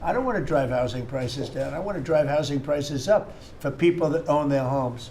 I don't want to drive housing prices down. I want to drive housing prices up for people that own their homes.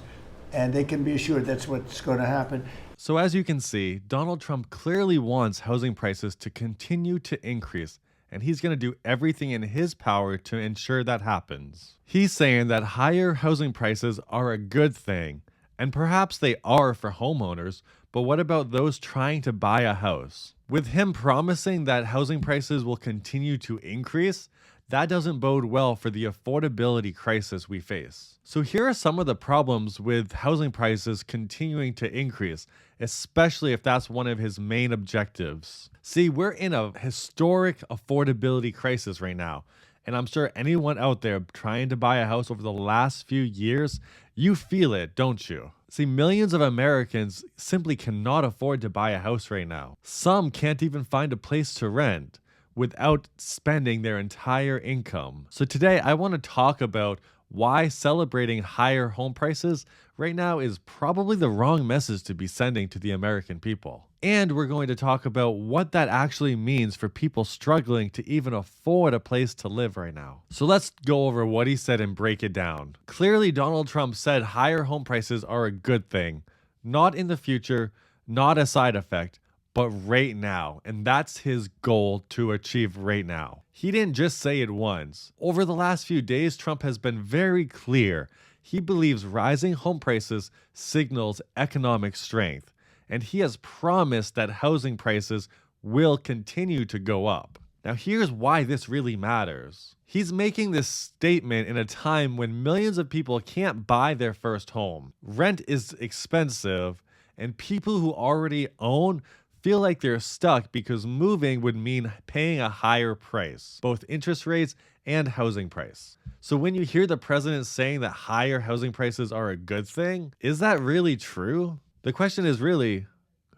And they can be assured that's what's going to happen. So, as you can see, Donald Trump clearly wants housing prices to continue to increase, and he's going to do everything in his power to ensure that happens. He's saying that higher housing prices are a good thing, and perhaps they are for homeowners, but what about those trying to buy a house? With him promising that housing prices will continue to increase, that doesn't bode well for the affordability crisis we face. So here are some of the problems with housing prices continuing to increase, especially if that's one of his main objectives. See, we're in a historic affordability crisis right now, and I'm sure anyone out there trying to buy a house over the last few years, you feel it, don't you? See, millions of Americans simply cannot afford to buy a house right now. Some can't even find a place to rent without spending their entire income. So today I want to talk about why celebrating higher home prices right now is probably the wrong message to be sending to the American people. And we're going to talk about what that actually means for people struggling to even afford a place to live right now. So let's go over what he said and break it down. Clearly, Donald Trump said higher home prices are a good thing, not in the future, not a side effect, but right now. And that's his goal to achieve right now. He didn't just say it once. Over the last few days, Trump has been very clear. He believes rising home prices signals economic strength, and he has promised that housing prices will continue to go up. Now, here's why this really matters. He's making this statement in a time when millions of people can't buy their first home. Rent is expensive, and people who already own feel like they're stuck because moving would mean paying a higher price, both interest rates and housing price. So when you hear the president saying that higher housing prices are a good thing, is that really true? The question is really,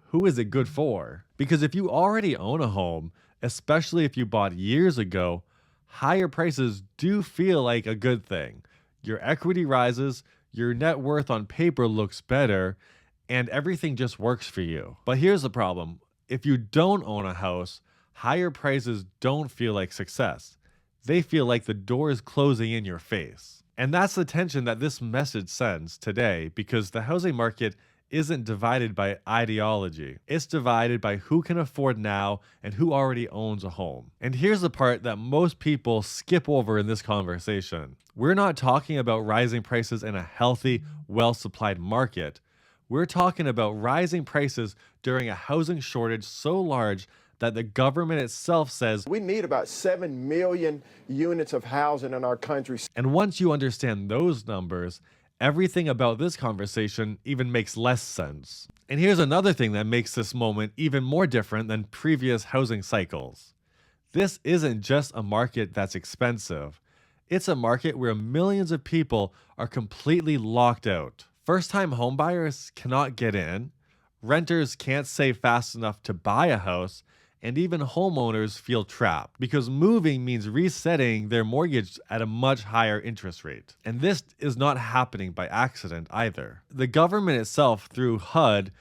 who is it good for? Because if you already own a home, especially if you bought years ago, higher prices do feel like a good thing. Your equity rises, your net worth on paper looks better, and everything just works for you. But here's the problem. If you don't own a house, higher prices don't feel like success. They feel like the door is closing in your face. And that's the tension that this message sends today, because the housing market isn't divided by ideology. It's divided by who can afford now and who already owns a home. And here's the part that most people skip over in this conversation. We're not talking about rising prices in a healthy, well-supplied market. We're talking about rising prices during a housing shortage so large that the government itself says we need about 7 million units of housing in our country. And once you understand those numbers, everything about this conversation even makes less sense. And here's another thing that makes this moment even more different than previous housing cycles. This isn't just a market that's expensive. It's a market where millions of people are completely locked out. First-time homebuyers cannot get in, renters can't save fast enough to buy a house, and even homeowners feel trapped because moving means resetting their mortgage at a much higher interest rate. And this is not happening by accident either. The government itself, through HUD,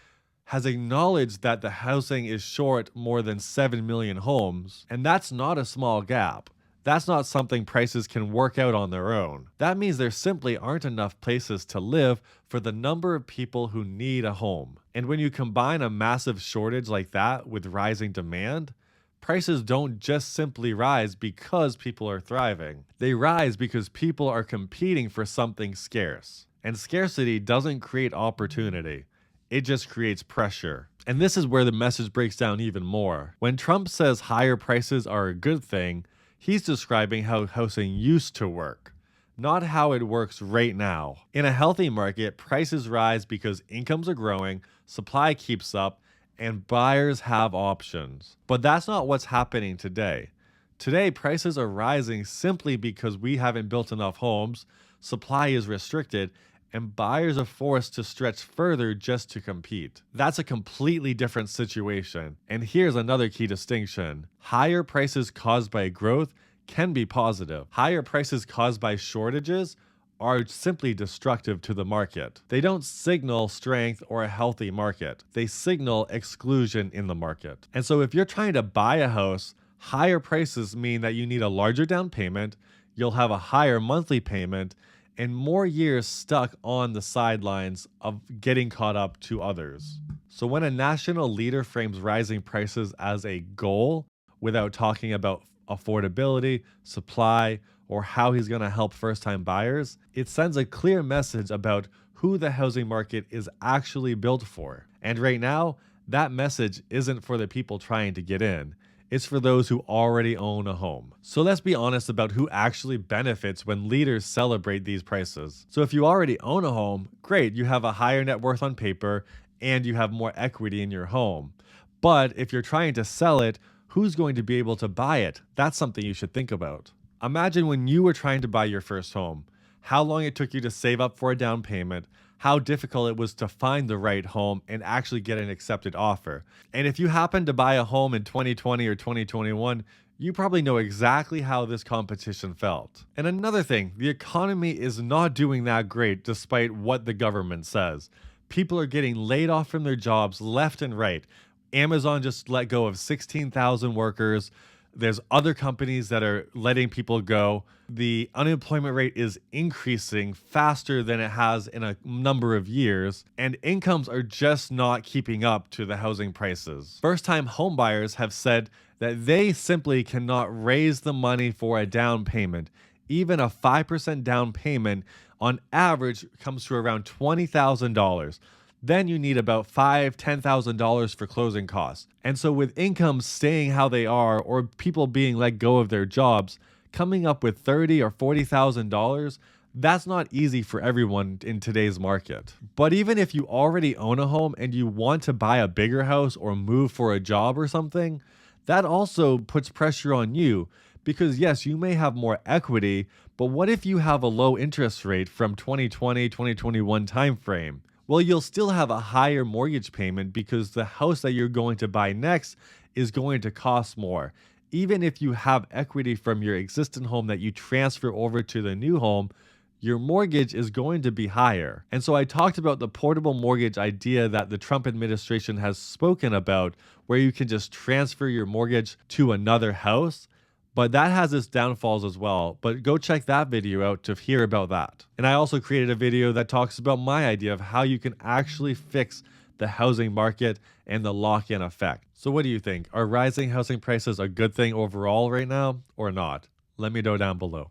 has acknowledged that the housing is short more than 7 million homes, and that's not a small gap. That's not something prices can work out on their own. That means there simply aren't enough places to live for the number of people who need a home. And when you combine a massive shortage like that with rising demand, prices don't just simply rise because people are thriving. They rise because people are competing for something scarce. And scarcity doesn't create opportunity. It just creates pressure. And this is where the message breaks down even more. When Trump says higher prices are a good thing, he's describing how housing used to work, not how it works right now. In a healthy market, prices rise because incomes are growing, supply keeps up, and buyers have options. But that's not what's happening today. Today, prices are rising simply because we haven't built enough homes, supply is restricted, and buyers are forced to stretch further just to compete. That's a completely different situation. And here's another key distinction. Higher prices caused by growth can be positive. Higher prices caused by shortages are simply destructive to the market. They don't signal strength or a healthy market. They signal exclusion in the market. And so if you're trying to buy a house, Higher prices mean that you need a larger down payment, you'll have a higher monthly payment, and more years stuck on the sidelines of getting caught up to others. So when a national leader frames rising prices as a goal without talking about affordability, supply, or how he's going to help first-time buyers, it sends a clear message about who the housing market is actually built for. And right now, that message isn't for the people trying to get in. It's for those who already own a home. So let's be honest about who actually benefits when leaders celebrate these prices. So if you already own a home, great, you have a higher net worth on paper and you have more equity in your home. But if you're trying to sell it, who's going to be able to buy it? That's something you should think about. Imagine when you were trying to buy your first home, how long it took you to save up for a down payment, how difficult it was to find the right home and actually get an accepted offer. And if you happen to buy a home in 2020 or 2021, you probably know exactly how this competition felt. And another thing, the economy is not doing that great despite what the government says. People are getting laid off from their jobs left and right. Amazon just let go of 16,000 workers. There's other companies that are letting people go. The unemployment rate is increasing faster than it has in a number of years, and incomes are just not keeping up to the housing prices. First-time homebuyers have said that they simply cannot raise the money for a down payment. Even a 5% down payment on average comes to around $20,000. Then you need about $5,000, $10,000 for closing costs. And so with incomes staying how they are, or people being let go of their jobs, coming up with $30,000 or $40,000, that's not easy for everyone in today's market. But even if you already own a home and you want to buy a bigger house or move for a job or something, that also puts pressure on you. Because yes, you may have more equity, but what if you have a low interest rate from 2020, 2021 timeframe? Well, you'll still have a higher mortgage payment because the house that you're going to buy next is going to cost more. Even if you have equity from your existing home that you transfer over to the new home, your mortgage is going to be higher. And so I talked about the portable mortgage idea that the Trump administration has spoken about, where you can just transfer your mortgage to another house. But that has its downfalls as well. But go check that video out to hear about that. And I also created a video that talks about my idea of how you can actually fix the housing market and the lock-in effect. So what do you think? Are rising housing prices a good thing overall right now or not? Let me know down below.